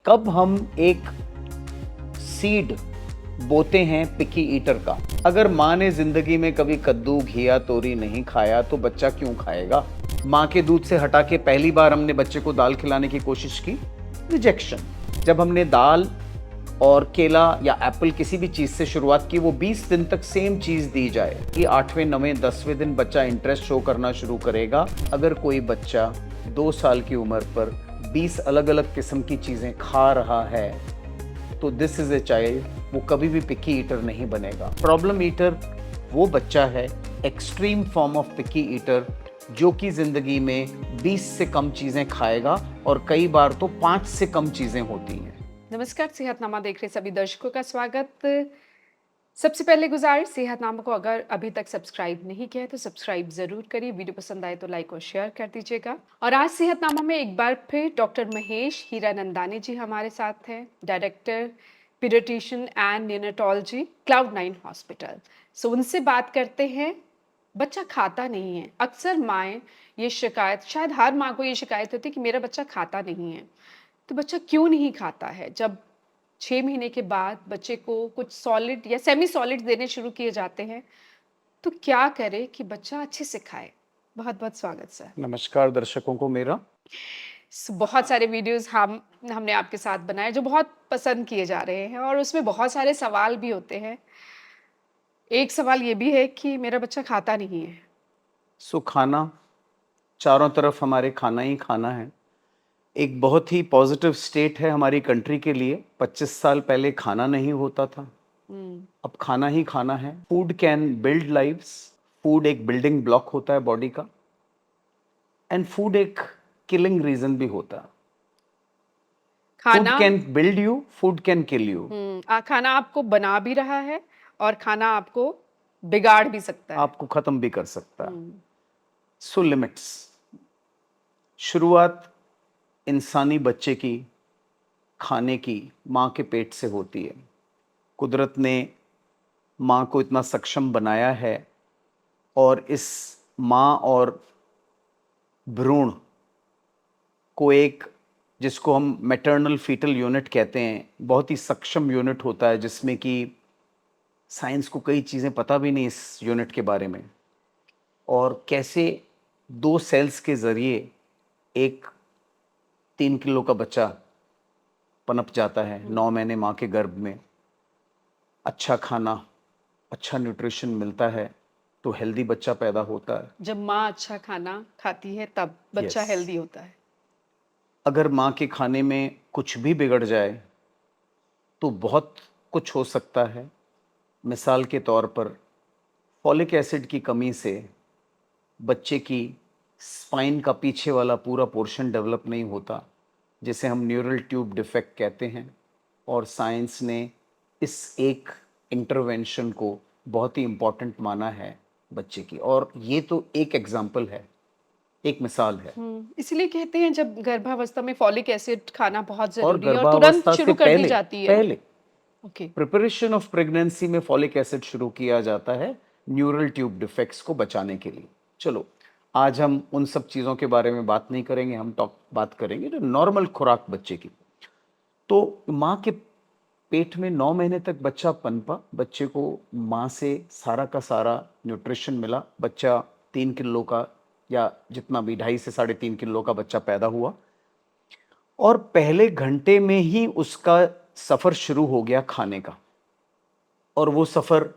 कब हम एक सीड बोते हैं पिकी ईटर का। अगर माँ ने जिंदगी में कभी कद्दू, घिया, तोरी नहीं खाया तो बच्चा क्यों खाएगा। माँ के दूध से हटा के पहली बार हमने बच्चे को दाल खिलाने की कोशिश की, रिजेक्शन। जब हमने दाल और केला या एप्पल किसी भी चीज से शुरुआत की, वो 20 दिन तक सेम चीज दी जाए कि 8वें 9वें 10वें दिन बच्चा इंटरेस्ट शो करना शुरू करेगा। अगर कोई बच्चा 2 साल की उम्र पर 20 अलग अलग किस्म की चीजें खा रहा है तो दिस इज ए चाइल्ड, वो कभी भी पिकी ईटर नहीं बनेगा। प्रॉब्लम ईटर वो बच्चा है, extreme form of picky eater, जो कि जिंदगी में 20 से कम चीजें खाएगा और कई बार तो 5 से कम चीजें होती हैं। नमस्कार, सेहतनामा देख रहे सभी दर्शकों का स्वागत। सबसे पहले गुजारिश, सेहतनामा को अगर अभी तक सब्सक्राइब नहीं किया है तो सब्सक्राइब जरूर करिए, वीडियो पसंद आए तो लाइक और शेयर कर दीजिएगा। और आज सेहतनामा में एक बार फिर डॉक्टर महेश हीरानंदानी जी हमारे साथ हैं, director paediatrician and neonatology Cloud nine hospital. So उनसे बात करते हैं। बच्चा खाता नहीं है, अक्सर माएँ ये शिकायत, शायद हर माँ को ये शिकायत होती है कि मेरा बच्चा खाता नहीं है। तो बच्चा क्यों नहीं खाता है? जब 6 महीने के बाद बच्चे को कुछ सॉलिड या सेमी सॉलिड देने शुरू किए जाते हैं, तो क्या करें कि बच्चा अच्छे से खाए? बहुत-बहुत स्वागत सर। नमस्कार दर्शकों को मेरा। बहुत सारे वीडियोज़ हमने आपके साथ बनाए जो बहुत पसंद किए जा रहे हैं और उसमें बहुत सारे सवाल भी होते हैं। एक सवाल ये भी है कि मेरा बच्चा खाता नहीं है। खाना, चारों तरफ हमारे खाना ही खाना है। एक बहुत ही पॉजिटिव स्टेट है हमारी कंट्री के लिए। 25 साल पहले खाना नहीं होता था, अब खाना ही खाना है। Food can build lives, food एक बिल्डिंग ब्लॉक होता है बॉडी का, एंड फूड एक किलिंग रीजन भी होता है। फूड खाना can build you, food can kill you. खाना आपको बना भी रहा है और खाना आपको बिगाड़ भी सकता है। आपको खत्म भी कर सकता है। सो लिमिट्स। शुरुआत इंसानी बच्चे की खाने की माँ के पेट से होती है। कुदरत ने माँ को इतना सक्षम बनाया है और इस माँ और भ्रूण को एक, जिसको हम मैटरनल फीटल यूनिट कहते हैं, बहुत ही सक्षम यूनिट होता है जिसमें कि साइंस को कई चीज़ें पता भी नहीं इस यूनिट के बारे में, और कैसे 2 सेल्स के ज़रिए एक 3 किलो का बच्चा पनप जाता है 9 महीने माँ के गर्भ में। अच्छा खाना, अच्छा न्यूट्रिशन मिलता है तो हेल्दी बच्चा पैदा होता है। जब माँ अच्छा खाना खाती है तब बच्चा Yes. हेल्दी होता है। अगर माँ के खाने में कुछ भी बिगड़ जाए तो बहुत कुछ हो सकता है। मिसाल के तौर पर फॉलिक एसिड की कमी से बच्चे की स्पाइन का पीछे वाला पूरा पोर्शन डेवलप नहीं होता, जिसे हम न्यूरल ट्यूब डिफेक्ट कहते हैं, और साइंस ने इस एक इंटरवेंशन को बहुत ही इम्पॉर्टेंट माना है बच्चे की। और ये तो एक एग्जाम्पल है, एक मिसाल है। इसलिए कहते हैं जब गर्भावस्था में फॉलिक एसिड खाना बहुत और ज़रूरी है और तुरंत गर्भावस्था से शुरू कर दी जाती है। पहले ओके। प्रिपरेशन ऑफ प्रेगनेंसी में फॉलिक एसिड शुरू किया जाता है न्यूरल ट्यूब डिफेक्ट्स को बचाने के लिए। चलो, आज हम उन सब चीज़ों के बारे में बात नहीं करेंगे, हम बात करेंगे जो नॉर्मल खुराक बच्चे की। तो माँ के पेट में 9 महीने तक बच्चा पनपा, बच्चे को माँ से सारा का सारा न्यूट्रिशन मिला। बच्चा 3 किलो का, या जितना भी 2.5 से 3.5 किलो का बच्चा पैदा हुआ, और पहले घंटे में ही उसका सफ़र शुरू हो गया खाने का। और वो सफ़र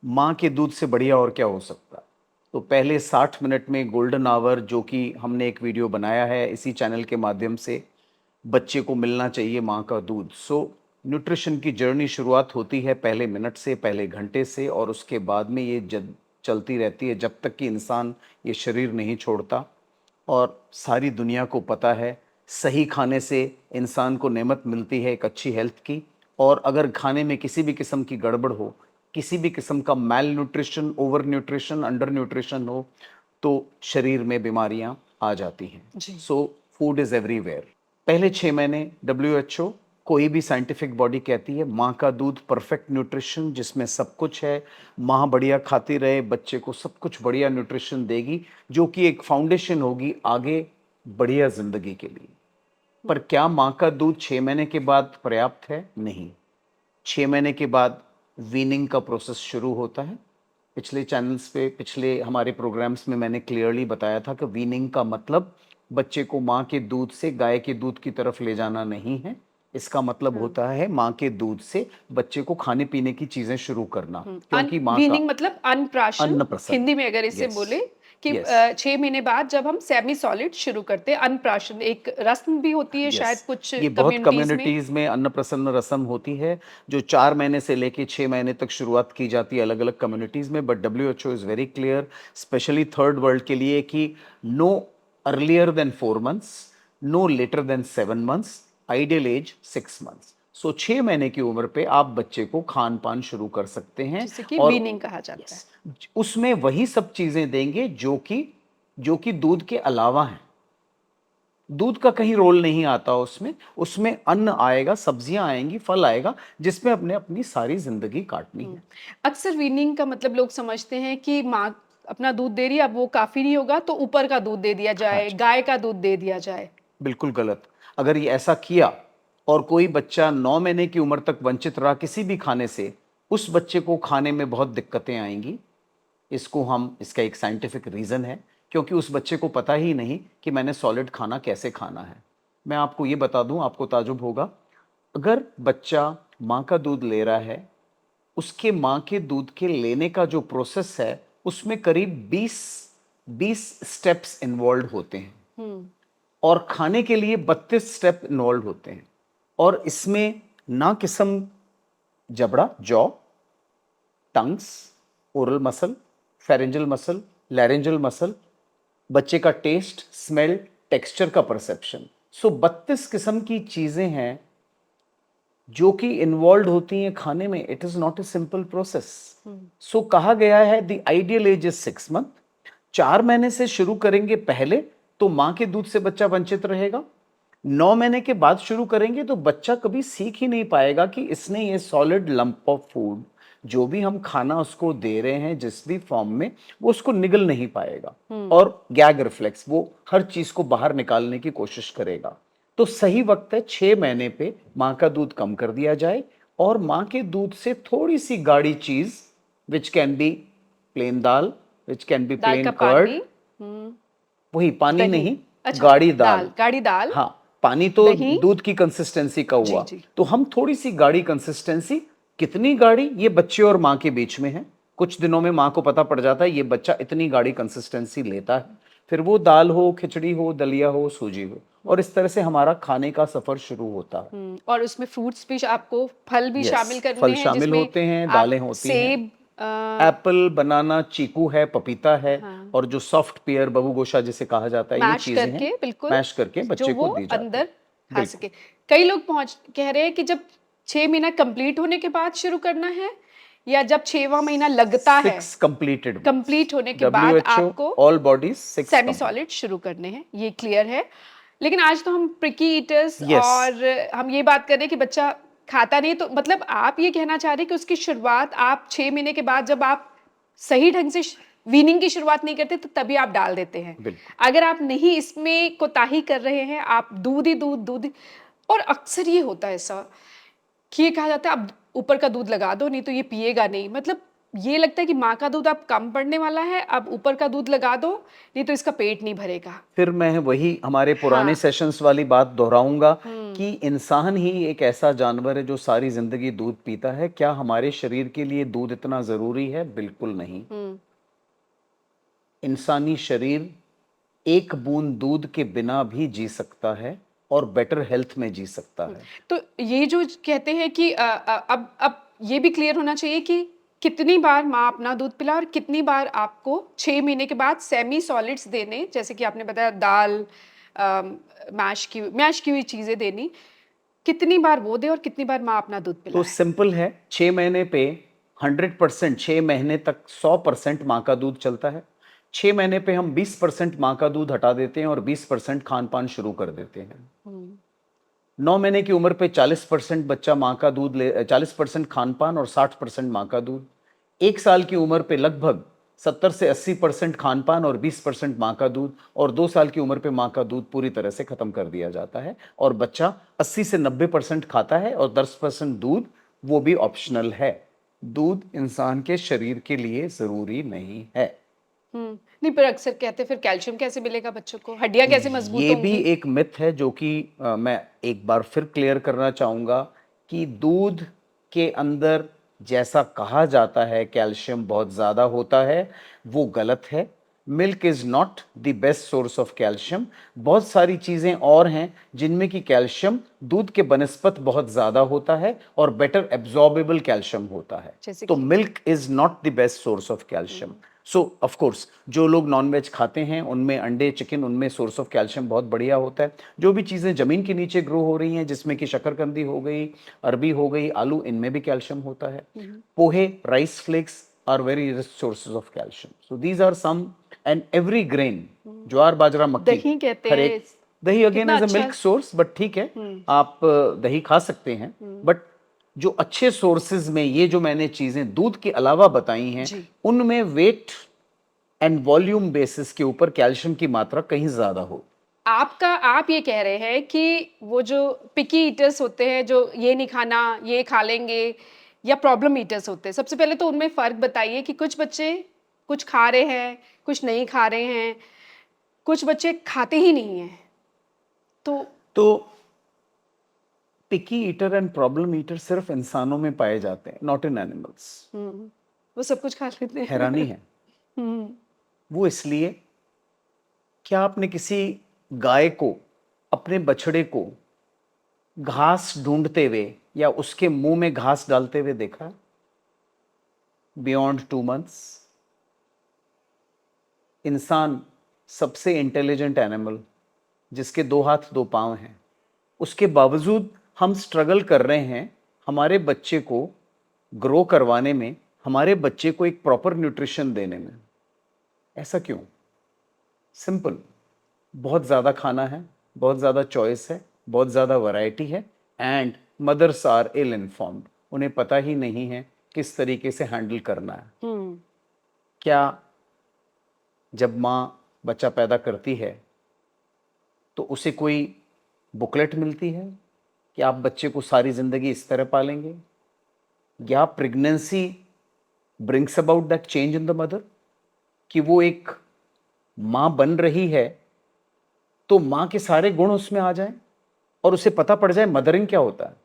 माँ के दूध से बढ़िया और क्या हो सकता है। तो पहले 60 मिनट में गोल्डन आवर, जो कि हमने एक वीडियो बनाया है इसी चैनल के माध्यम से, बच्चे को मिलना चाहिए माँ का दूध। न्यूट्रिशन की जर्नी शुरुआत होती है पहले मिनट से, पहले घंटे से, और उसके बाद में ये चलती रहती है जब तक कि इंसान ये शरीर नहीं छोड़ता। और सारी दुनिया को पता है सही खाने से इंसान को नेमत मिलती है एक अच्छी हेल्थ की। और अगर खाने में किसी भी किस्म की गड़बड़ हो, किसी भी किस्म का malnutrition, over nutrition, under nutrition हो, तो शरीर में बीमारियां आ जाती हैं। जी। Food is everywhere. पहले 6 महीने WHO, कोई भी साइंटिफिक बॉडी कहती है माँ का दूध परफेक्ट न्यूट्रिशन, जिसमें सब कुछ है। माँ बढ़िया खाती रहे, बच्चे को सब कुछ बढ़िया न्यूट्रिशन देगी, जो कि एक फाउंडेशन होगी आगे बढ़िया ज़िंदगी के लिए। पर क्या माँ का दूध 6 महीने के बाद पर्याप्त है? नहीं। 6 महीने के बाद वीनिंग का प्रोसेस शुरू होता है। पिछले चैनल्स पे, पिछले हमारे प्रोग्राम्स में मैंने क्लियरली बताया था कि वीनिंग का मतलब बच्चे को माँ के दूध से गाय के दूध की तरफ ले जाना नहीं है। इसका मतलब होता है माँ के दूध से बच्चे को खाने पीने की चीजें शुरू करना, क्योंकि माँ का वीनिंग मतलब अनप्राशन, अन्नप्राशन। हिंदी में अगर इसे यस, बोले कि यस, 6 महीने बाद जब हम सेमी सॉलिड शुरू करते हैं, अनप्राशन एक रस्म भी होती है शायद यस। कुछ ये बहुत कम्युनिटीज में। कम्युनिटीज में अन्नप्रसन्न रस्म होती है, जो 4 महीने से लेके 6 महीने तक शुरुआत की जाती है अलग अलग कम्युनिटीज में। But WHO is very clear, specially third world के लिए, कि no earlier than 4 months, no later than 7 months, ideal age 6 months. So 6 महीने की उम्र पे आप बच्चे को खान पान शुरू कर सकते हैं। जिसे कि और वीनिंग कहा जाता है। यस, उसमें वही सब चीजें देंगे जो कि दूध के अलावा हैं। दूध का कहीं रोल नहीं आता उसमें। उसमें अन्न आएगा, सब्जियां आएंगी, फल आएगा, जिसमें अपने अपनी सारी जिंदगी काटनी है। अक्सर वीनिंग का मतलब लोग समझते हैं कि माँ अपना दूध दे रही है, अब वो काफी नहीं होगा तो ऊपर का दूध दे दिया हाँ जाए, जी, गाय का दूध दे दिया जाए। बिल्कुल गलत। अगर ये ऐसा किया और कोई बच्चा 9 महीने की उम्र तक वंचित रहा किसी भी खाने से, उस बच्चे को खाने में बहुत दिक्कतें आएंगी। इसका एक साइंटिफिक रीजन है, क्योंकि उस बच्चे को पता ही नहीं कि मैंने सॉलिड खाना कैसे खाना है। मैं आपको ये बता दूं, आपको ताजुब होगा। अगर बच्चा माँ का दूध ले रहा है, उसके माँ के दूध के लेने का जो प्रोसेस है, उसमें करीब 20 स्टेप्स इन्वॉल्व होते हैं, और खाने के लिए 32 स्टेप इन्वॉल्व होते हैं। और इसमें ना किस्म जबड़ा, jaw, tongues, oral muscle, pharyngeal muscle, laryngeal muscle, बच्चे का टेस्ट, स्मेल, टेक्सचर का परसेप्शन। सो 32 किस्म की चीजें हैं जो कि इन्वॉल्व होती हैं खाने में। It is not a simple process. So कहा गया है the ideal age is 6 month. 4 महीने से शुरू करेंगे पहले तो मां के दूध से बच्चा वंचित रहेगा। 9 महीने के बाद शुरू करेंगे तो बच्चा कभी सीख ही नहीं पाएगा कि इसने ये सॉलिड लंप ऑफ फूड, जो भी हम खाना उसको दे रहे हैं जिस भी फॉर्म में, वो उसको निगल नहीं पाएगा। और गैग रिफ्लेक्स, वो हर चीज को बाहर निकालने की कोशिश करेगा। तो सही वक्त है 6 महीने पे माँ का दूध कम कर दिया जाए, और माँ के दूध से थोड़ी सी गाढ़ी चीज, which can be plain dal, which can be dal plain का कर्ड, पानी, वही पानी दही, नहीं, अच्छा, गाढ़ी दाल। गाढ़ी दाल, हाँ, पानी तो दही, दूध की कंसिस्टेंसी का जी हुआ। जी। तो हम थोड़ी सी गाढ़ी कंसिस्टेंसी, कितनी गाढ़ी, ये बच्चे और माँ के बीच में है। कुछ दिनों में माँ को पता पड़ जाता है ये बच्चा इतनी गाढ़ी कंसिस्टेंसी लेता है। फिर वो दाल हो, खिचड़ी हो, दलिया हो, सूजी हो, और इस तरह से हमारा खाने का सफर शुरू होता है। और उसमें फ्रूट्स भी आपको, फल भी यस, शामिल करने फल हैं शामिल जिसमें होते हैं, आप दालें होती हैं, सेब, एप्पल, बनाना, चीकू है, पपीता है, हाँ, और जो सॉफ्ट पेयर, बबू गोशा जिसे कहा जाता है, ये मैश चीजें हैं, करके बिल्कुल, मैश करके जो बच्चे वो को दी जाती अंदर हैं। खा बिल्कुल। सके। कई लोग कह रहे हैं कि जब 6 महीना कंप्लीट होने के बाद शुरू करना है, या जब 6वां महीना लगता है 6 कंप्लीटेड मंथ्स। कंप्लीट होने के बाद WHO, आपको all bodies 6 semi complete. Solid शुरू करने हैं, ये क्लियर है। लेकिन आज तो हम प्रिकी ईटर्स, यस, और हम ये बात कर रहे हैं कि बच्चा खाता नहीं, तो मतलब आप ये कहना चाह रहे हैं कि उसकी शुरुआत आप 6 महीने के बाद, जब आप सही ढंग से वीनिंग की शुरुआत नहीं करते, तो तभी आप डाल देते हैं। बिल्कुल। अगर आप नहीं इसमें कोताही कर रहे हैं, आप दूध ही दूध दूध और अक्सर ये होता है ऐसा कि ये कहा जाता है अब ऊपर का दूध लगा दो, नहीं तो ये पिएगा नहीं। मतलब ये लगता है कि माँ का दूध अब कम पड़ने वाला है, अब ऊपर का दूध लगा दो, नहीं तो इसका पेट नहीं भरेगा। फिर मैं वही हमारे पुराने हाँ, सेशंस वाली बात दोहराऊंगा कि इंसान ही एक ऐसा जानवर है जो सारी जिंदगी दूध पीता है। क्या हमारे शरीर के लिए दूध इतना जरूरी है? बिल्कुल नहीं। इंसानी शरीर एक बूंद दूध के बिना भी जी सकता है, और बेटर हेल्थ में जी सकता है। तो ये जो कहते हैं कि अब ये भी क्लियर होना चाहिए कि कितनी बार माँ अपना दूध पिला, और कितनी बार आपको 6 महीने के बाद सेमी सॉलिड्स देने, जैसे कि आपने बताया दाल, मैश की हुई चीजें देनी, कितनी बार वो दे और कितनी बार माँ अपना दूध तो पिलाए। सिंपल है, 6 महीने पे 100%, 6 महीने तक 100% माँ का दूध चलता है। 6 महीने पे हम 20% माँ का दूध हटा देते हैं और 20% खान पान शुरू कर देते हैं। 9 महीने की उम्र पे 40% बच्चा माँ का दूध ले, 40% खान पान और 60% माँ का दूध। 1 साल की उम्र पे लगभग 70 से 80% खान पान और 20% माँ का दूध, और 2 साल की उम्र पे माँ का दूध पूरी तरह से खत्म कर दिया जाता है और बच्चा 80 से 90% खाता है और 10% दूध वो भी ऑप्शनल है। दूध इंसान के शरीर के लिए जरूरी नहीं है। नहीं, पर अक्सर कहते हैं फिर कैल्शियम कैसे मिलेगा बच्चों को, हड्डियां कैसे मजबूत ये भी होंगी? एक मिथ है जो कि मैं एक बार फिर क्लियर करना चाहूँगा कि दूध के अंदर जैसा कहा जाता है कैल्शियम बहुत ज़्यादा होता है, वो गलत है। Milk is not the best source of calcium. बहुत सारी चीज़ें और हैं जिनमें कि कैल्शियम दूध के बनिस्पत बहुत ज़्यादा होता है और बेटर एब्जॉर्बेबल कैल्शियम होता है। जैसे तो कि milk is not the best source of calcium. So of course जो लोग नॉनवेज खाते हैं उनमें अंडे, चिकन, उनमें सोर्स ऑफ कैल्शियम बहुत बढ़िया होता है। जो भी चीज़ें ज़मीन के नीचे ग्रो हो रही हैं जिसमें कि शकरकंदी हो गई, अरबी हो गई, आलू, इनमें भी कैल्शियम होता है। Pohe, rice flakes are very rich sources of calcium. So these are some, and every grain, jowar, bajra, makki, दही कहते हर हैं एक। दही अगेन कितना एज अ अच्छा। मिल्क सोर्स, बट ठीक है, आप दही खा सकते हैं, बट जो अच्छे सोर्सेज में ये जो मैंने चीजें दूध के अलावा बताई हैं जी। उनमें वेट एंड वॉल्यूम बेसिस के ऊपर कैल्शियम की मात्रा कहीं ज्यादा हो। आप ये कह रहे हैं कि वो जो पिकी ईटर्स होते हैं, जो ये नहीं खाना, ये खा लेंगे, या प्रॉब्लम ईटर्स होते हैं, सबसे पहले तो उनमें फ़र्क बताइए कि कुछ बच्चे कुछ खा रहे हैं, कुछ नहीं खा रहे हैं, कुछ बच्चे खाते ही नहीं हैं। तो तो पिकी ईटर एंड प्रॉब्लम ईटर सिर्फ इंसानों में पाए जाते हैं, नॉट इन एनिमल्स। वो सब कुछ खा लेते हैरानी हैं। है। वो इसलिए, क्या आपने किसी गाय को, अपने बछड़े को घास ढूंढते हुए या उसके मुंह में घास डालते हुए देखा? Beyond 2 months. इंसान सबसे इंटेलिजेंट एनिमल, जिसके 2 हाथ 2 पांव हैं, उसके बावजूद हम स्ट्रगल कर रहे हैं हमारे बच्चे को ग्रो करवाने में, हमारे बच्चे को एक प्रॉपर न्यूट्रिशन देने में। ऐसा क्यों? सिंपल, बहुत ज़्यादा खाना है, बहुत ज़्यादा चॉइस है, बहुत ज़्यादा वैरायटी है, and mothers are ill informed. उन्हें पता ही नहीं है किस तरीके से हैंडल करना है। क्या जब माँ बच्चा पैदा करती है तो उसे कोई बुकलेट मिलती है कि आप बच्चे को सारी ज़िंदगी इस तरह पालेंगे? या pregnancy brings about that change in the mother, कि वो एक माँ बन रही है तो माँ के सारे गुण उसमें आ जाएं और उसे पता पड़ जाए मदरिंग क्या होता है।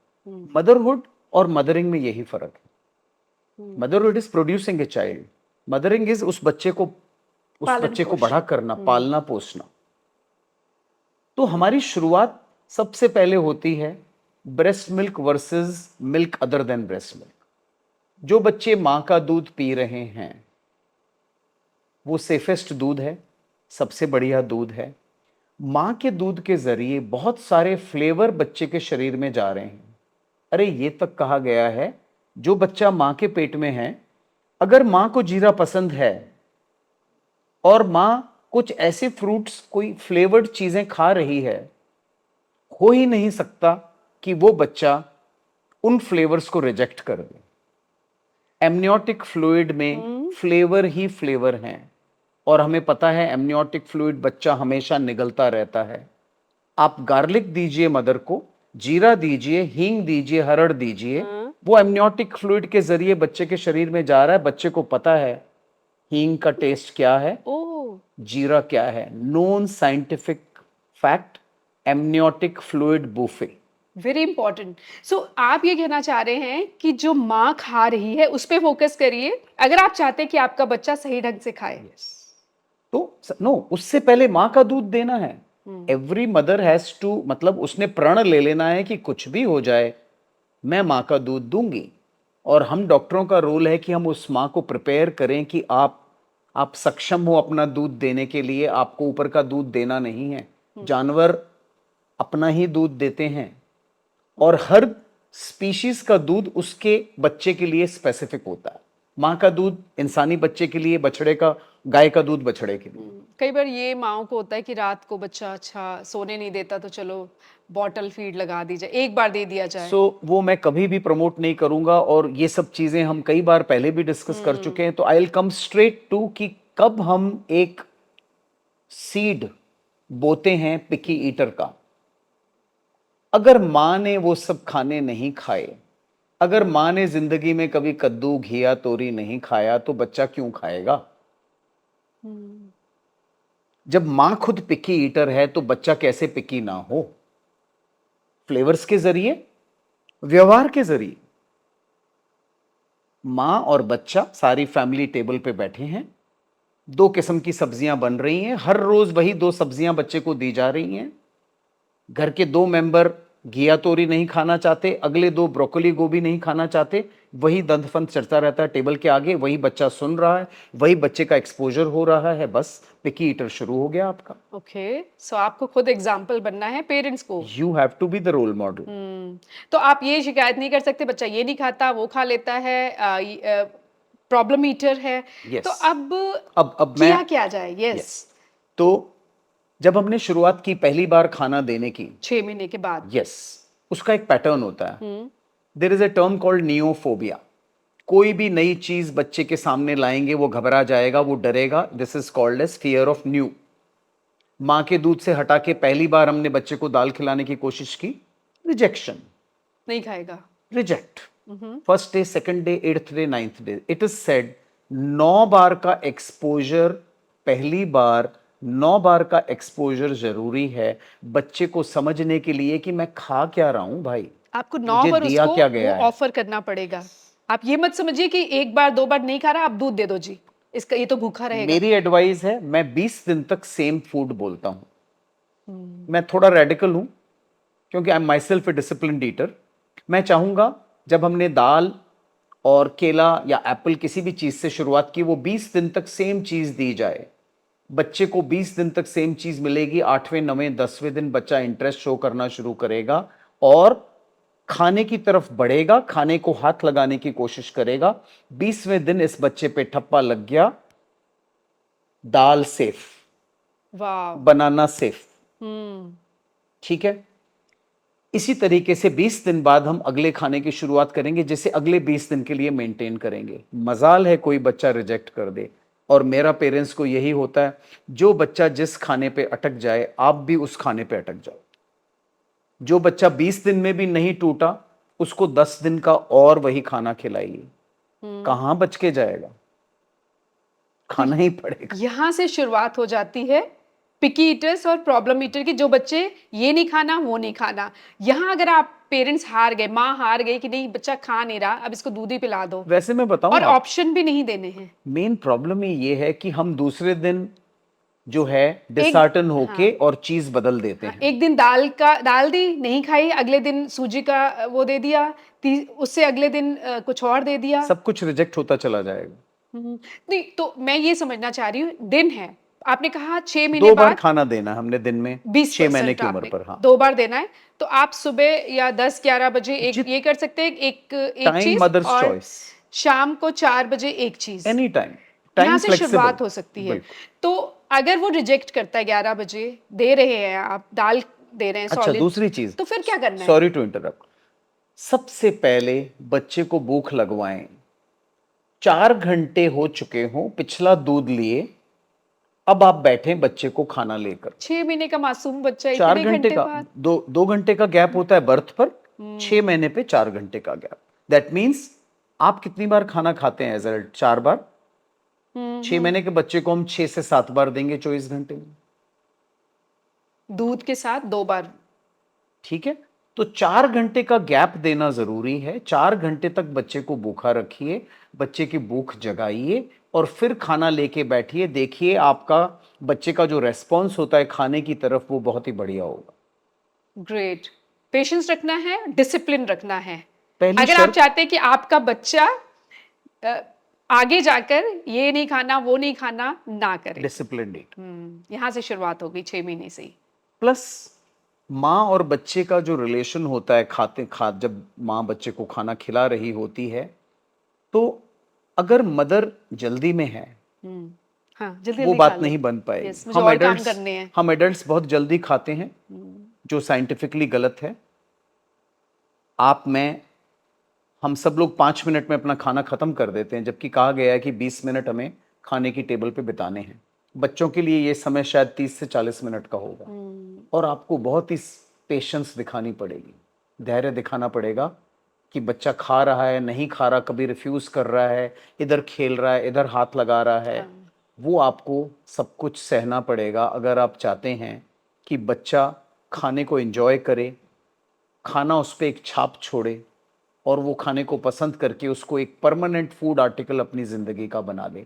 मदरहुड और मदरिंग में यही फर्क है। Motherhood is producing a child, mothering is उस बच्चे को पालन बड़ा पोषण। करना, पालना पोसना। तो हमारी शुरुआत सबसे पहले होती है breast milk versus milk other than breast milk. जो बच्चे माँ का दूध पी रहे हैं वो सेफेस्ट दूध है, सबसे बढ़िया दूध है। माँ के दूध के जरिए बहुत सारे फ्लेवर बच्चे के शरीर में जा रहे हैं। अरे ये तक कहा गया है जो बच्चा माँ के पेट में है, अगर माँ को जीरा पसंद है और माँ कुछ ऐसे फ्रूट्स, कोई फ्लेवर्ड चीजें खा रही है, हो ही नहीं सकता कि वो बच्चा उन फ्लेवर्स को रिजेक्ट कर दे। एमनियोटिक फ्लूइड में फ्लेवर ही फ्लेवर हैं और हमें पता है एमनियोटिक फ्लूइड बच्चा हमेशा निगलता रहता है। आप गार्लिक दीजिए मदर को, जीरा दीजिए, हींग दीजिए, हरड़ दीजिए, वो एमनियोटिक फ्लूइड के जरिए बच्चे के शरीर में जा रहा है। बच्चे को पता है हींग का टेस्ट क्या है, जीरा क्या है। Known scientific fact, amniotic fluid buffet. Very important. So आप ये कहना चाह रहे हैं कि जो माँ खा रही है उस पे फोकस करिए, अगर आप चाहते हैं कि आपका बच्चा सही ढंग से खाए। तो नो, उससे पहले माँ का दूध देना है। एवरी मदर हैज टू, मतलब उसने प्रण ले लेना है कि कुछ भी हो जाए मैं माँ का दूध दूंगी। और हम डॉक्टरों का रोल है कि हम उस माँ को प्रिपेयर करें कि आप सक्षम हो अपना दूध देने के लिए। आपको ऊपर का दूध देना नहीं है। जानवर अपना ही दूध देते हैं और हर स्पीशीज का दूध उसके बच्चे के लिए स्पेसिफिक होता है। माँ का दूध इंसानी बच्चे के लिए, बछड़े का, गाय का दूध बछड़े के लिए। कई बार ये माँओं को होता है कि रात को बच्चा अच्छा सोने नहीं देता तो चलो बॉटल फीड लगा दी जाए, एक बार दे दिया जाए। वो मैं कभी भी प्रमोट नहीं करूंगा, और ये सब चीजें हम कई बार पहले भी डिस्कस कर चुके हैं। तो I will come straight to कि कब हम एक सीड बोते हैं पिकी ईटर का। अगर माँ ने वो सब खाने नहीं खाए, अगर माँ ने जिंदगी में कभी कद्दू, घिया, तोरी नहीं खाया, तो बच्चा क्यों खाएगा? जब माँ खुद पिकी ईटर है तो बच्चा कैसे पिकी ना हो? फ्लेवर्स के जरिए, व्यवहार के जरिए। माँ और बच्चा, सारी फैमिली टेबल पे बैठे हैं, 2 किस्म की सब्जियां बन रही हैं, हर रोज वही 2 सब्जियां बच्चे को दी जा रही हैं। घर के 2 मेंबर घिया तोरी नहीं खाना चाहते, अगले 2 ब्रोकली गोभी नहीं खाना चाहते, वही दंत-फंत चलता रहता है टेबल के आगे, वही बच्चा सुन रहा है, वही बच्चे का एक्सपोजर हो रहा है, बस पिकी ईटर शुरू हो गया आपका। ओके, सो आपको खुद एग्जाम्पल बनना है पेरेंट्स को। You have to be the role model. तो आप ये शिकायत नहीं कर सकते बच्चा ये नहीं खाता वो खा लेता है, प्रॉब्लम ईटर है। तो यस। अब अब मैं, किया क्या जाए? यस, यस, तो जब हमने शुरुआत की पहली बार खाना देने की, 6 महीने के बाद। यस, उसका एक पैटर्न होता है। There is a term called neophobia. कोई भी नई चीज बच्चे के सामने लाएंगे वो घबरा जाएगा, वो डरेगा। This is called as fear of new. मां के दूध से हटा के पहली बार हमने बच्चे को दाल खिलाने की कोशिश की, रिजेक्शन, नहीं खाएगा। Reject. First day, second day, 8th day, 9th day. It is said 9 बार का एक्सपोजर, पहली बार 9 बार का एक्सपोजर जरूरी है बच्चे को समझने के लिए कि मैं खा क्या रहा हूं भाई, आपको 9 मुझे बार दिया उसको क्या वो गया है। ऑफर करना पड़ेगा। आप ये मत समझिए कि एक बार 2 बार नहीं खा रहा आप दूध दे दो जी, इसका ये तो भूखा रहेगा। मेरी एडवाइस है, मैं 20 दिन तक सेम फूड बोलता हूं। मैं थोड़ा रेडिकल हूं क्योंकि I am my self A disciplined eater. मैं चाहूंगा जब हमने दाल और केला या एप्पल किसी भी चीज से शुरुआत की, वो 20 दिन तक सेम चीज दी जाए। बच्चे को 20 दिन तक सेम चीज मिलेगी। 8वें, 9वें, 10वें दिन बच्चा इंटरेस्ट शो करना शुरू करेगा और खाने की तरफ बढ़ेगा, खाने को हाथ लगाने की कोशिश करेगा। 20वें दिन इस बच्चे पे ठप्पा लग गया, दाल सेफ, वाह। बनाना सेफ। ठीक है। इसी तरीके से 20 दिन बाद हम अगले खाने की शुरुआत करेंगे, जिसे अगले 20 दिन के लिए मेंटेन करेंगे। मजाल है कोई बच्चा रिजेक्ट कर दे, और मेरा पेरेंट्स को यही होता है, जो बच्चा जिस खाने पे अटक जाए आप भी उस खाने पे अटक जाओ। जो बच्चा 20 दिन में भी नहीं टूटा, उसको 10 दिन का और वही खाना खिलाइए। कहां बच के जाएगा? खाना ही पड़ेगा। यहाँ से शुरुआत हो जाती है पिकी ईटर्स और प्रॉब्लम ईटर की। जो बच्चे ये नहीं खाना वो नहीं खाना, यहाँ अगर आप पेरेंट्स हार गए, माँ हार गई कि नहीं बच्चा खा नहीं रहा, अब इसको दूध ही पिला दो, वैसे मैं बताऊं और आप, ऑप्शन भी नहीं देने हैं। मेन प्रॉब्लम ही ये है कि हम दूसरे दिन जो है डिसहार्टन होके हाँ, और चीज बदल देते हैं। एक दिन दाल दी नहीं खाई, अगले दिन सूजी का वो दे दिया, उससे अगले दिन कुछ और दे दिया। सब कुछ रिजेक्ट होता चला जाएगा। नहीं, तो मैं ये समझना चाह रही हूँ, दिन है आपने कहा 6 महीने 2 बार बाद खाना देना हमने दिन में, 6 महीने 20% की उम्र आपने पर। हाँ, 2 बार देना है। तो आप सुबह या 10-11 बजे एक जित ये कर सकते हैं, एक टाइम, चीज, मदर्स और चॉइस, शाम को 4 बजे एक चीज। एनी टाइम, यहाँ टाइम से फ्लेक्सिबल। शुरुआत हो सकती है। बिल्कुल। तो अगर वो रिजेक्ट करता है, 11 बजे दे रहे हैं आप दाल दे रहे हैं अच्छा, सॉलिड, दूसरी चीज, तो फिर क्या करना है? सॉरी टू इंटरप्ट, सबसे पहले बच्चे को भूख लगवाएं। 4 घंटे हो चुके हों पिछला दूध लिए, अब आप बैठे बच्चे को खाना लेकर। 6 महीने का मासूम बच्चा 4 इतने घंटे घंटे का, बाद। 2 घंटे का गैप होता है बर्थ पर, 6 महीने पे 4 घंटे का गैप। दैट मीन्स आप कितनी बार खाना खाते हैं एज अडल्ट? 4 बार। 6 महीने के बच्चे को हम 6 से 7 बार देंगे 24 घंटे में। दूध के साथ 2 बार। ठीक है, तो 4 घंटे का गैप देना जरूरी है। 4 घंटे तक बच्चे को भूखा रखिए, बच्चे की भूख जगाइए और फिर खाना लेके बैठिए। देखिए आपका बच्चे का जो रेस्पॉन्स होता है खाने की तरफ, वो बहुत ही बढ़िया होगा। ग्रेट। पेशेंस रखना है, डिसिप्लिन रखना है। पहली अगर आप शर्त, चाहते हैं कि आपका बच्चा अ, आगे जाकर ये नहीं खाना वो नहीं खाना ना करे। डिसिप्लिन ईट। यहाँ से शुरुआत होगी 6 महीने से ही। प्लस माँ और बच्चे का जो रिलेशन होता है, जब माँ बच्चे को खाना खिला रही होती है, तो अगर मदर जल्दी में है हम्म, हाँ जल्दी वो जल्दी खा बात लो। नहीं बन पाएगी। यस, मुझे और काम करने हैं। हम एडल्ट्स बहुत जल्दी खाते हैं, हम्म, जो साइंटिफिकली गलत है। आप मैं हम सब लोग 5 मिनट में अपना खाना खत्म कर देते हैं, जबकि कहा गया है कि 20 मिनट हमें खाने की टेबल पे बिताने हैं। बच्चों के लिए ये समय शायद 30 से 40 मिनट का होगा, हम्म, और आपको बहुत ही पेशेंस दिखानी पड़ेगी, धैर्य दिखाना पड़ेगा कि बच्चा खा रहा है, नहीं खा रहा, कभी रिफ्यूज कर रहा है, इधर खेल रहा है, इधर हाथ लगा रहा है। हाँ, वो आपको सब कुछ सहना पड़ेगा अगर आप चाहते हैं कि बच्चा खाने को एंजॉय करे, खाना उस पर एक छाप छोड़े, और वो खाने को पसंद करके उसको एक परमानेंट फूड आर्टिकल अपनी ज़िंदगी का बना ले।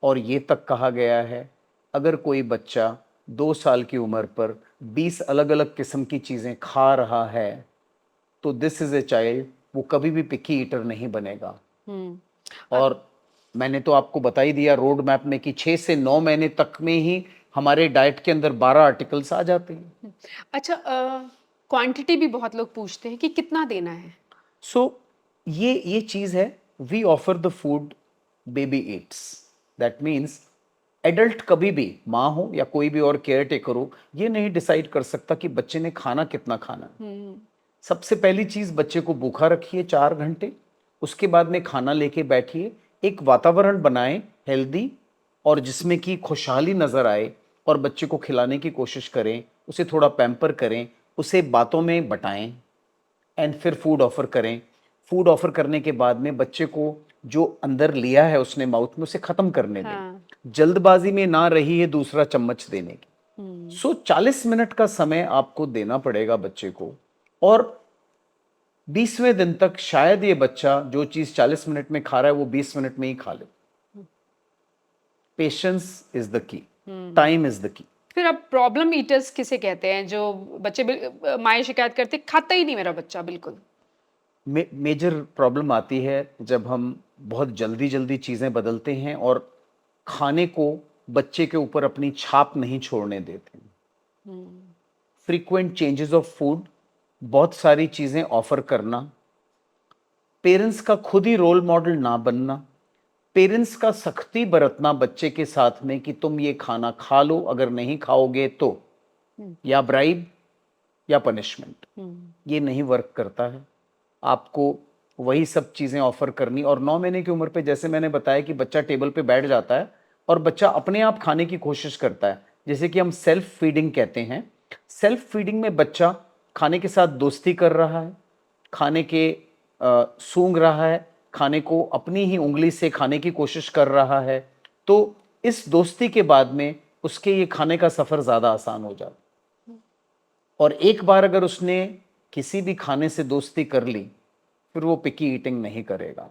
और ये तक कहा गया है, अगर कोई बच्चा 2 साल की उम्र पर 20 अलग अलग किस्म की चीज़ें खा रहा है तो दिस इज़ ए चाइल्ड, वो कभी भी पिकी ईटर नहीं बनेगा। हम्म। और मैंने तो आपको बता ही दिया रोड मैप में कि 6 से 9 महीने तक में ही हमारे डाइट के अंदर 12 आर्टिकल्स आ जाते हैं। अच्छा, क्वांटिटी भी बहुत लोग पूछते हैं कि कितना देना है। सो ये चीज़ है, we offer the food baby eats. That means adult कभी भी, माँ हो या कोई भी और केयर टेकर हो, ये नहीं डिसाइड कर सकता कि बच्चे ने खाना कितना खाना है। हम्म, सबसे पहली चीज़, बच्चे को भूखा रखिए 4 घंटे, उसके बाद में खाना लेके बैठिए, एक वातावरण बनाएं हेल्दी और जिसमें कि खुशहाली नज़र आए, और बच्चे को खिलाने की कोशिश करें, उसे थोड़ा पैम्पर करें, उसे बातों में बटाएं, एंड फिर फूड ऑफर करें। फूड ऑफर करने के बाद में बच्चे को जो अंदर लिया है उसने माउथ में, उसे ख़त्म करने दें। हाँ, जल्दबाजी में ना रही है दूसरा चम्मच देने की। हम्म, सो 40 मिनट का समय आपको देना पड़ेगा बच्चे को, और 20वें दिन तक शायद ये बच्चा जो चीज़ 40 मिनट में खा रहा है वो 20 मिनट में ही खा ले। Patience is the key, hmm. Time is the key. फिर अब प्रॉब्लम ईटर्स किसे कहते हैं, जो बच्चे माएँ शिकायत करती खाता ही नहीं मेरा बच्चा बिल्कुल। मेजर प्रॉब्लम आती है जब हम बहुत जल्दी जल्दी चीज़ें बदलते हैं और खाने को बच्चे के ऊपर अपनी छाप नहीं छोड़ने देते। हम्म, फ्रीक्वेंट चेंजेस ऑफ फूड, बहुत सारी चीज़ें ऑफर करना, पेरेंट्स का खुद ही रोल मॉडल ना बनना, पेरेंट्स का सख्ती बरतना बच्चे के साथ में कि तुम ये खाना खा लो, अगर नहीं खाओगे तो, हम्म, या ब्राइब या पनिशमेंट, हम्म, ये नहीं वर्क करता है। आपको वही सब चीज़ें ऑफर करनी, और 9 महीने की उम्र पे जैसे मैंने बताया कि बच्चा टेबल पे बैठ जाता है और बच्चा अपने आप खाने की कोशिश करता है, जैसे कि हम सेल्फ फीडिंग कहते हैं। सेल्फ फीडिंग में बच्चा खाने के साथ दोस्ती कर रहा है, खाने के सूंघ रहा है, खाने को अपनी ही उंगली से खाने की कोशिश कर रहा है। तो इस दोस्ती के बाद में उसके ये खाने का सफ़र ज़्यादा आसान हो जाता है। और एक बार अगर उसने किसी भी खाने से दोस्ती कर ली, फिर वो पिकी ईटिंग नहीं करेगा।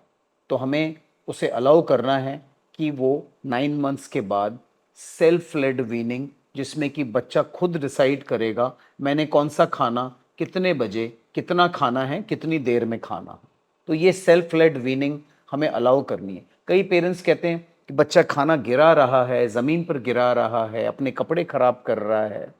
तो हमें उसे अलाउ करना है कि वो 9 मंथ्स के बाद सेल्फ लेड वीनिंग, जिसमें कि बच्चा खुद डिसाइड करेगा मैंने कौन सा खाना, कितने बजे, कितना खाना है, कितनी देर में खाना है। तो ये सेल्फ लेड वीनिंग हमें अलाउ करनी है। कई पेरेंट्स कहते हैं कि बच्चा खाना गिरा रहा है, ज़मीन पर गिरा रहा है, अपने कपड़े ख़राब कर रहा है।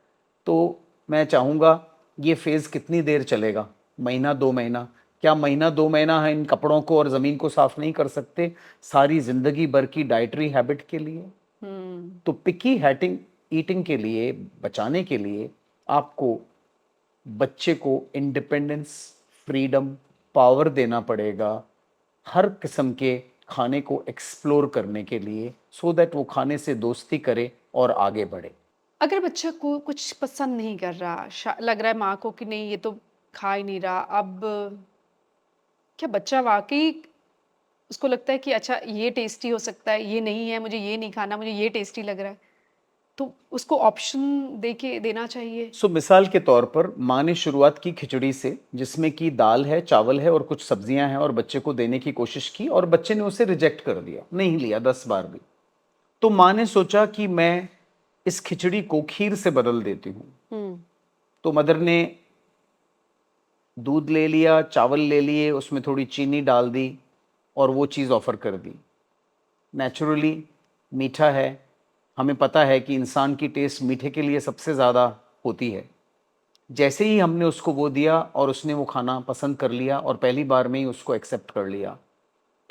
तो मैं चाहूँगा, ये फेज़ कितनी देर चलेगा? महीना 2 महीना? क्या महीना 2 महीना है इन कपड़ों को और ज़मीन को साफ़ नहीं कर सकते सारी ज़िंदगी भर की डाइटरी हैबिट के लिए? हम्म, तो पिकी हैटिंग ईटिंग के लिए बचाने के लिए आपको बच्चे को इंडिपेंडेंस, फ्रीडम, पावर देना पड़ेगा हर किस्म के खाने को एक्सप्लोर करने के लिए, सो दैट वो खाने से दोस्ती करे और आगे बढ़े। अगर बच्चा को कुछ पसंद नहीं कर रहा, लग रहा है माँ को कि नहीं ये तो खा ही नहीं रहा, अब क्या बच्चा वाकई उसको लगता है कि अच्छा ये टेस्टी हो सकता है, ये नहीं है, मुझे ये नहीं खाना, मुझे ये टेस्टी लग रहा है, तो उसको ऑप्शन देके देना चाहिए। सो मिसाल के तौर पर माँ ने शुरुआत की खिचड़ी से, जिसमें कि दाल है, चावल है और कुछ सब्जियां हैं, और बच्चे को देने की कोशिश की और बच्चे ने उसे रिजेक्ट कर दिया, नहीं लिया 10 बार भी। तो माँ ने सोचा कि मैं इस खिचड़ी को खीर से बदल देती हूँ। हम्म, तो मदर ने दूध ले लिया, चावल ले लिए, उसमें थोड़ी चीनी डाल दी और वो चीज़ ऑफ़र कर दी। नेचुरली मीठा है, हमें पता है कि इंसान की टेस्ट मीठे के लिए सबसे ज़्यादा होती है। जैसे ही हमने उसको वो दिया और उसने वो खाना पसंद कर लिया और पहली बार में ही उसको एक्सेप्ट कर लिया,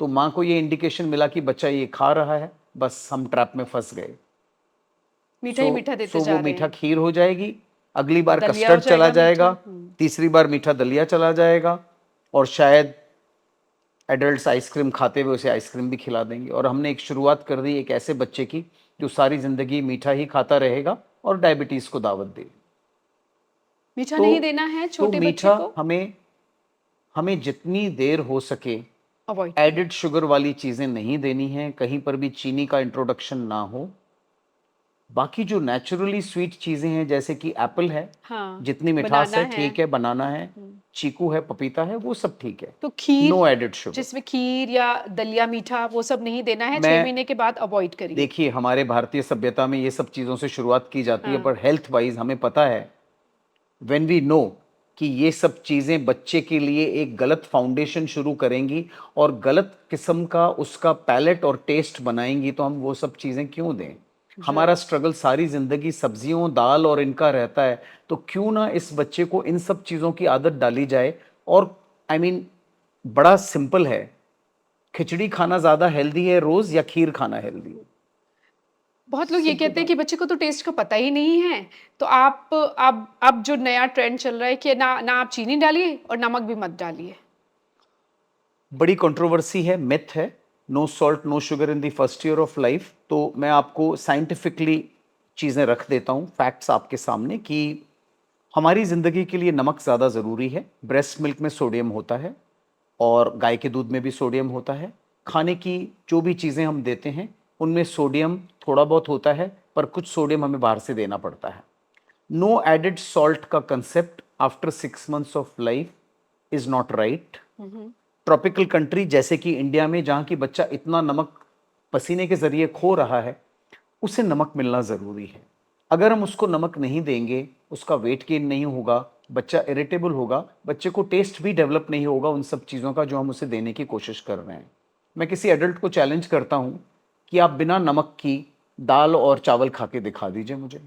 तो माँ को ये इंडिकेशन मिला कि बच्चा ये खा रहा है, बस हम ट्रैप में फंस गए। मीठा ही मीठा देते जा वो रहे मीठा हैं। खीर हो जाएगी, अगली बार दलिया हो कस्टर्ड चला जाएगा मीठा। जाएगा, तीसरी बार मीठा दलिया चला जाएगा, और शायद एडल्ट्स आइसक्रीम खाते हुए उसे आइसक्रीम भी खिला देंगे। और हमने एक शुरुआत कर दी एक ऐसे बच्चे की जो सारी जिंदगी मीठा ही खाता रहेगा और डायबिटीज को दावत देगी। मीठा तो नहीं देना है छोटे बच्चे मीठा को, हमें हमें जितनी देर हो सके अवॉइड करें। एडिड शुगर वाली चीजें नहीं देनी है, कहीं पर भी चीनी का इंट्रोडक्शन ना हो। बाकी जो नेचुरली स्वीट चीजें हैं जैसे कि एप्पल है, हाँ, जितनी मिठास बनाना है ठीक है, बनाना है, हम्म। चीकू है, पपीता है, वो सब ठीक है। तो खीर, नो एडिड शुगर। जिसमें खीर या दलिया मीठा वो सब नहीं देना है, 6 मैं महीने के बाद अवॉइड करिए। देखिए हमारे भारतीय सभ्यता में ये सब चीज़ों से शुरुआत की जाती है, हाँ, पर हेल्थ वाइज हमें पता है, व्हेन वी नो कि ये सब चीज़ें बच्चे के लिए एक गलत फाउंडेशन शुरू करेंगी और गलत किस्म का उसका पैलेट और टेस्ट बनाएंगी, तो हम वो सब चीज़ें क्यों दें। हमारा राइट। स्ट्रगल सारी ज़िंदगी सब्जियों दाल और इनका रहता है, तो क्यों ना इस बच्चे को इन सब चीज़ों की आदत डाली जाए। और आई मीन बड़ा सिंपल है, खिचड़ी खाना ज़्यादा हेल्दी है रोज़ या खीर खाना हेल्दी है। बहुत लोग ये सिंपल कहते हैं बात। कि बच्चे को तो टेस्ट का पता ही नहीं है, तो आप अब जो नया ट्रेंड चल रहा है कि ना ना आप चीनी डालिए और नमक भी मत डालिए। बड़ी कंट्रोवर्सी है, मिथ है, no salt no sugar in the first year of life. तो मैं आपको साइंटिफिकली चीज़ें रख देता हूँ, फैक्ट्स आपके सामने, कि हमारी ज़िंदगी के लिए नमक ज़्यादा ज़रूरी है। ब्रेस्ट मिल्क में सोडियम होता है और गाय के दूध में भी सोडियम होता है। खाने की जो भी चीज़ें हम देते हैं उनमें सोडियम थोड़ा बहुत होता है, पर कुछ सोडियम हमें बाहर से देना पड़ता है। नो एडेड सॉल्ट का concept after 6 months of life is not right. Tropical country जैसे कि इंडिया में, जहाँ की बच्चा इतना नमक पसीने के जरिए खो रहा है, उसे नमक मिलना ज़रूरी है। अगर हम उसको नमक नहीं देंगे, उसका वेट गेन नहीं होगा, बच्चा इरिटेबल होगा, बच्चे को टेस्ट भी डेवलप नहीं होगा उन सब चीज़ों का जो हम उसे देने की कोशिश कर रहे हैं। मैं किसी एडल्ट को चैलेंज करता हूँ कि आप बिना नमक की दाल और चावल खा के दिखा दीजिए मुझे,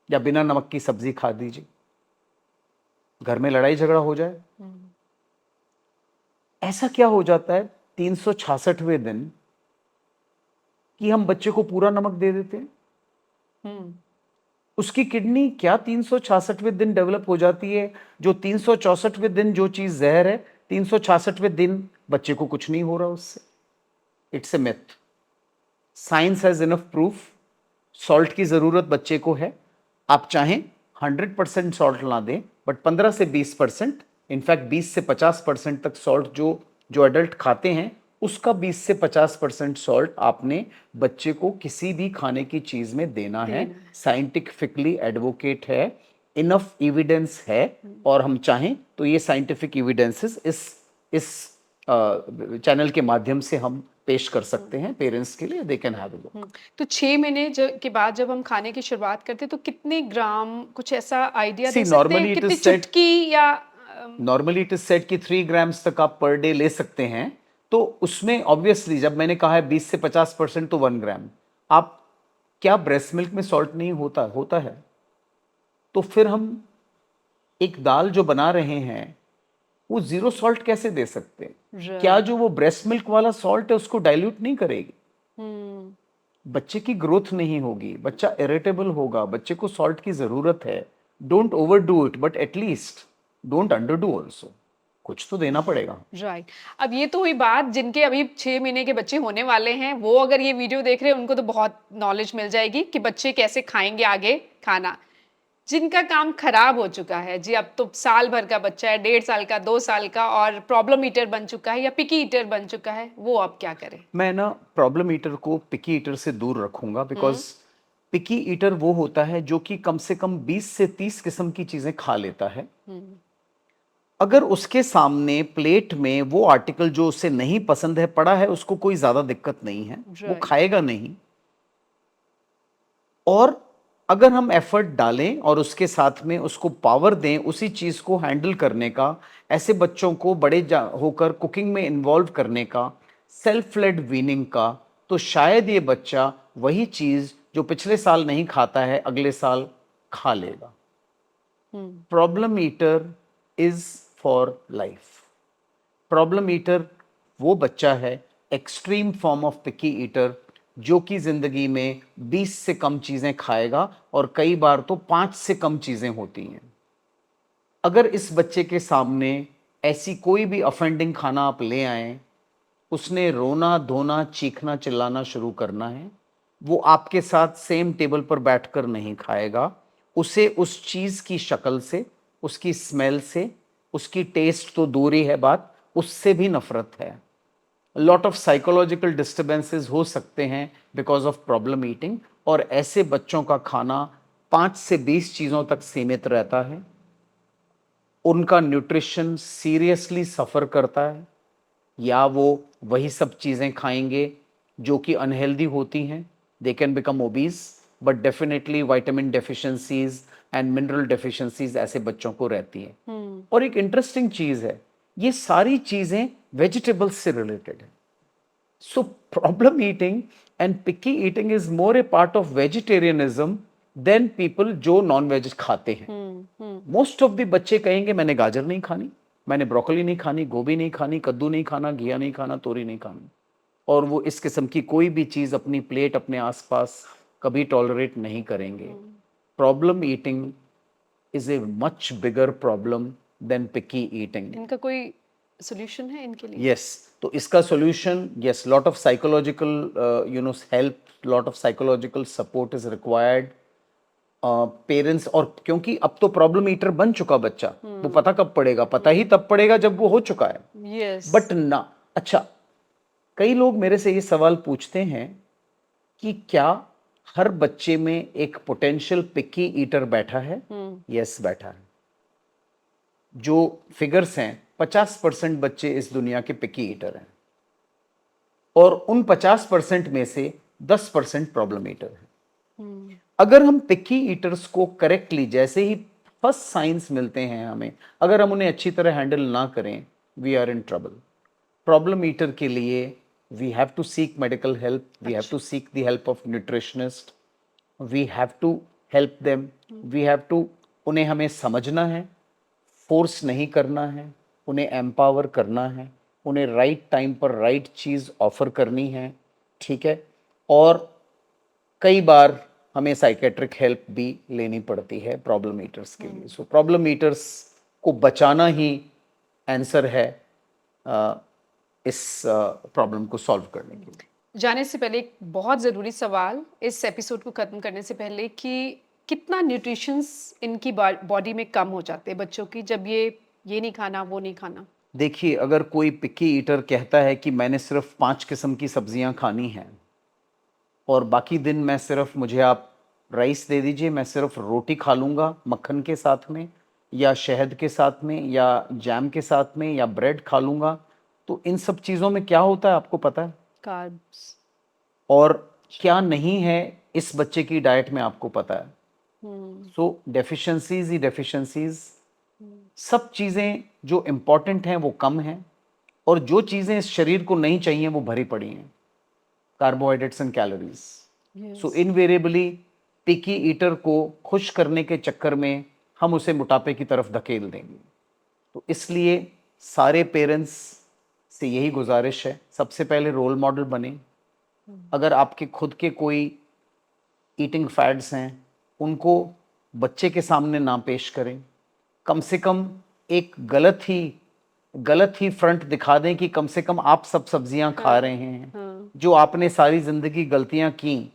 या बिना नमक की सब्जी खा दीजिए, घर में लड़ाई झगड़ा हो जाए। ऐसा क्या हो जाता है 366वें दिन कि हम बच्चे को पूरा नमक दे देते हैं। उसकी किडनी क्या 366वें दिन डेवलप हो जाती है, जो 364वें दिन जो चीज जहर है, 366वें दिन बच्चे को कुछ नहीं हो रहा उससे। It's a myth. Science has enough proof. Salt की जरूरत बच्चे को है। आप चाहें 100% सॉल्ट ना दें, बट 15 से 20%, इनफैक्ट 20 से 50% तक सॉल्ट जो जो एडल्ट खाते हैं, उसका 20 से 50% सॉल्ट आपने बच्चे को किसी भी खाने की चीज में देना है। साइंटिफिकली एडवोकेट है, इनफ एविडेंस है, और हम चाहें तो ये साइंटिफिक एविडेंसेस इस चैनल के माध्यम से हम पेश कर सकते हैं पेरेंट्स के लिए। They can have a look. तो 6 महीने के बाद जब हम खाने की शुरुआत करते हैं तो कितने ग्राम, कुछ ऐसा आइडिया सी दे सकते हैं, नॉर्मली इट इज कितनी सेड चुटकी या नॉर्मली इट इज सेड कि 3 ग्राम्स तक आप पर डे ले सकते हैं। तो उसमें ऑब्वियसली जब मैंने कहा है 20 से 50% तो 1 ग्राम। आप क्या ब्रेस्ट मिल्क में सॉल्ट नहीं होता होता है? तो फिर हम एक दाल जो बना रहे हैं वो जीरो सॉल्ट कैसे दे सकते हैं? क्या जो वो ब्रेस्ट मिल्क वाला सॉल्ट है उसको डाइल्यूट नहीं करेगी? बच्चे की ग्रोथ नहीं होगी, बच्चा इरिटेबल होगा, बच्चे को सॉल्ट की जरूरत है। Don't over do it, but at least don't under do also. कुछ तो देना पड़ेगा। राइट। अब ये तो हुई बात जिनके अभी 6 महीने के बच्चे होने वाले हैं, वो अगर ये वीडियो देख रहे हैं उनको तो बहुत नॉलेज मिल जाएगी कि बच्चे कैसे खाएंगे आगे खाना। जिनका काम खराब हो चुका है जी, अब तो साल भर का बच्चा है, 1.5 साल का, 2 साल का, और प्रॉब्लम ईटर बन चुका है या पिकी ईटर बन चुका है, वो अब क्या करे? मैं ना प्रॉब्लम ईटर को पिकी ईटर से दूर रखूंगा, बिकॉज पिकी ईटर वो होता है जो कि कम से कम 20 से 30 किस्म की चीजें खा लेता है। अगर उसके सामने प्लेट में वो आर्टिकल जो उसे नहीं पसंद है पड़ा है, उसको कोई ज्यादा दिक्कत नहीं है, वो Right. खाएगा नहीं। और अगर हम एफर्ट डालें और उसके साथ में उसको पावर दें उसी चीज को हैंडल करने का, ऐसे बच्चों को बड़े होकर कुकिंग में इन्वॉल्व करने का, सेल्फ लेड वीनिंग का, तो शायद ये बच्चा वही चीज जो पिछले साल नहीं खाता है अगले साल खा लेगा। Problem eater is for life. Problem eater वो बच्चा है extreme form of picky eater, जो कि जिंदगी में 20 से कम चीजें खाएगा और कई बार तो 5 से कम चीजें होती हैं। अगर इस बच्चे के सामने ऐसी कोई भी ऑफेंडिंग खाना आप ले आए, उसने रोना धोना चीखना चिल्लाना शुरू करना है। वो आपके साथ सेम टेबल पर बैठकर नहीं खाएगा। उसे उस चीज की शक्ल से, उसकी स्मेल से, उसकी टेस्ट तो दूर ही है बात, उससे भी नफरत है। लॉट ऑफ साइकोलॉजिकल डिस्टर्बेंसेस हो सकते हैं बिकॉज ऑफ प्रॉब्लम ईटिंग, और ऐसे बच्चों का खाना 5 से 20 चीजों तक सीमित रहता है। उनका न्यूट्रिशन सीरियसली सफ़र करता है, या वो वही सब चीज़ें खाएंगे जो कि अनहेल्दी होती हैं। They can become obese, but definitely vitamin deficiencies and mineral deficiencies ऐसे बच्चों को रहती हैं। और एक इंटरेस्टिंग चीज़ है, ये सारी चीज़ें वेजिटेबल्स से रिलेटेड है। So problem eating and picky eating is more a part of vegetarianism than people जो नॉन वेज खाते हैं। मोस्ट ऑफ द बच्चे कहेंगे मैंने गाजर नहीं खानी, मैंने ब्रोकली नहीं खानी, गोभी नहीं खानी, कद्दू नहीं खाना, घिया नहीं खाना, तोरी नहीं खानी, और वो इस किस्म की कोई भी चीज अपनी प्लेट अपने आसपास कभी टॉलरेट नहीं करेंगे। Problem eating is a much bigger problem than picky eating. इनका कोई सॉल्यूशन है इनके लिए? यस, तो इसका solution, yes, lot of psychological help, lot of psychological support is required. Parents, और क्योंकि अब तो प्रॉब्लम ईटर बन चुका बच्चा, वो पता कब पड़ेगा? पता ही तब पड़ेगा जब वो हो चुका है। यस। बट ना, अच्छा, कई लोग मेरे से ये सवाल पूछते हैं कि क्या हर बच्चे में एक पोटेंशियल पिकी ईटर बैठा है? यस, बैठा है। जो फिगर्स हैं, 50% बच्चे इस दुनिया के पिकी ईटर हैं, और उन 50% में से 10% प्रॉब्लम ईटर हैं। अगर हम पिकी ईटर्स को करेक्टली, जैसे ही फर्स्ट साइंस मिलते हैं हमें, अगर हम उन्हें अच्छी तरह हैंडल ना करें, we are in trouble. Problem eater के लिए we have to seek medical help, we have to seek the help of nutritionist, we have to help them, we have to, उन्हें हमें समझना है, फोर्स नहीं करना है, उन्हें एम्पावर करना है, उन्हें राइट टाइम पर राइट चीज़ ऑफर करनी है, ठीक है। और कई बार हमें साइकेट्रिक हेल्प भी लेनी पड़ती है प्रॉब्लम ईटर्स के लिए। सो प्रॉब्लम ईटर्स को बचाना ही आंसर है इस प्रॉब्लम को सॉल्व करने के लिए। जाने से पहले एक बहुत ज़रूरी सवाल इस एपिसोड को ख़त्म करने से पहले, कि कितना न्यूट्रिशंस इनकी बॉडी में कम हो जाते हैं बच्चों की, जब ये नहीं खाना वो नहीं खाना? देखिए, अगर कोई पिकी ईटर कहता है कि मैंने सिर्फ 5 किस्म की सब्जियां खानी हैं और बाकी दिन मैं सिर्फ, मुझे आप राइस दे दीजिए, मैं सिर्फ रोटी खा लूँगा मक्खन के साथ में, या शहद के साथ में, या जैम के साथ में, या ब्रेड खा लूँगा, तो इन सब चीज़ों में क्या होता है आपको पता है? कार्ब्स। और क्या नहीं है इस बच्चे की डाइट में आपको पता है? सो डेफिशिएंसीज ही डेफिशिएंसीज, सब चीज़ें जो इम्पॉर्टेंट हैं वो कम हैं, और जो चीज़ें इस शरीर को नहीं चाहिए वो भरी पड़ी हैं, carbohydrates and calories. So invariably picky eater को खुश करने के चक्कर में हम उसे मोटापे की तरफ धकेल देंगे। तो इसलिए सारे पेरेंट्स से यही गुजारिश है, सबसे पहले रोल मॉडल बने। अगर आपके खुद के कोई ईटिंग फैड्स हैं, उनको बच्चे के सामने ना पेश करें। कम से कम एक गलत ही फ्रंट दिखा दें कि कम से कम आप सब सब्जियां खा रहे हैं। जो आपने सारी जिंदगी गलतियां की,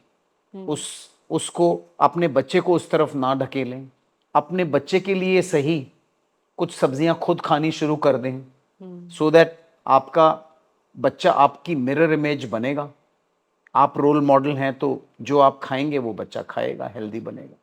उसको अपने बच्चे को उस तरफ ना ढकेलें। अपने बच्चे के लिए सही कुछ सब्जियां खुद खानी शुरू कर दें, सो दैट आपका बच्चा आपकी मिरर इमेज बनेगा। आप रोल मॉडल हैं, तो जो आप खाएंगे वो बच्चा खाएगा, हेल्दी बनेगा।